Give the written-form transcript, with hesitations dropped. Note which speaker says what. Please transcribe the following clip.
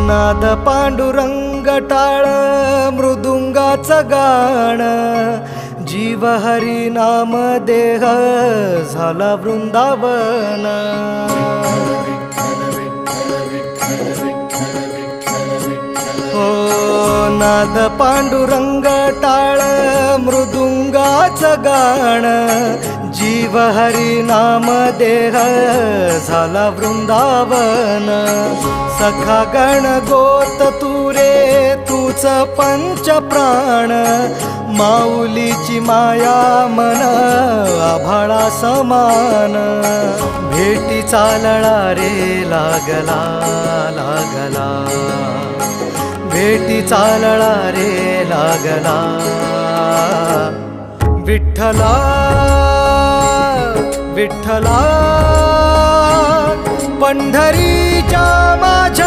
Speaker 1: नाद पांडुरंग टाळ मृदुंगाचं गाण, जीव हरी नाम देह झाला वृंदावन. हो नाद पांडुरंग टाळ मृदुंगाचं गाण, जीव हरी नाम देह झाला वृंदावन. सखा गण गोत तू रे तूच पंच प्राण, माऊलीची माया मन आभाळा समान. भेटी चालळा रे लागला लागला, भेटी चालळा रे लागला. विठ्ठला विठ्ठला पंढरीच्या माझ्या